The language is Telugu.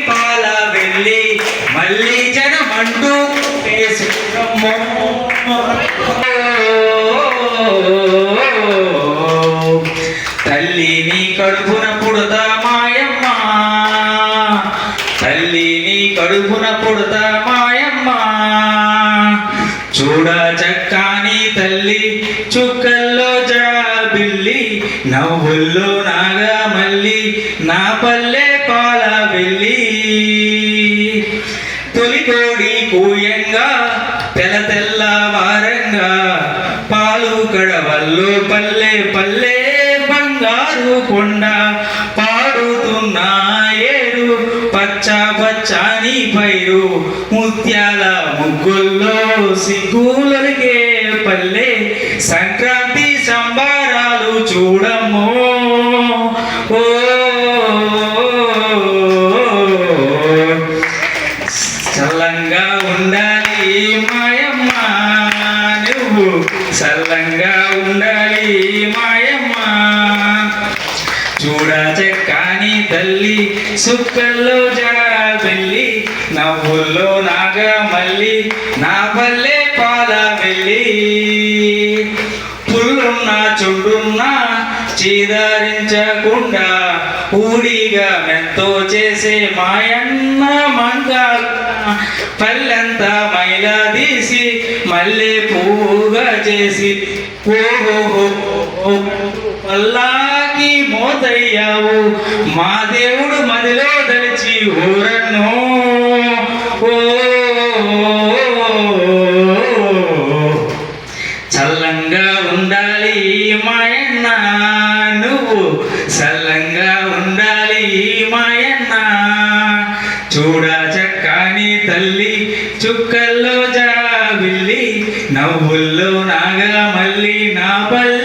పాల వెళ్ళి మళ్ళీ జనమంటూ తల్లి నీ కడుపున పుడతా మాయమ్మ, తల్లి నీ కడుపున పుడతా మాయమ్మ. చూడ చక్కాని తల్లి చుక్కల్లో జాబిల్లి, నవ్వుల్లో నాగా మల్లి నా పల్లె పాల వెళ్ళి. తొలికోడి కూయంగా తెల్ల తెల్ల వారంగా పాలు కడవల్లో పల్లె పల్లె బంగారు కొండ పాడుతున్న ఏరు పచ్చ పచ్చని పైరు ముత్యాల ముగ్గుల్లో సిగ్గులకే పల్లె సంక్రాంతి సంబరాలు చూడమ్మో. ఓ చల్లంగా ఉండాలి మాయమ్మ, నువ్వు చల్లంగా ఉండాలి మాయమ్మ. చూడ చక్కాని తల్లి సుక్కల్లో జాబిల్లి, నవ్వుల్లో నాగా మల్లి నా పల్లె పాల వెళ్ళి. పుల్లున్నా చుండున్నా చీదారించకుండా ఊడిగా మెంతో చేసే మాయన్న మంగా పల్లెంతా మైలా తీసి మల్లె పువ్వుగా చేసి ఓహో పల్లాకి మోతయ్యావు మా దేవుడు మదిలో దలిచి ఊరన్నో. ఓ చల్లంగా ఉండాలి మాయన్న, నువ్వు చల్లంగా ఉండాలి మాయన్న. చూడ చక్కాని తల్లి చుక్కల్లో జాబిల్లి, నవ్వుల్లో నాగా మల్లి నా పల్లె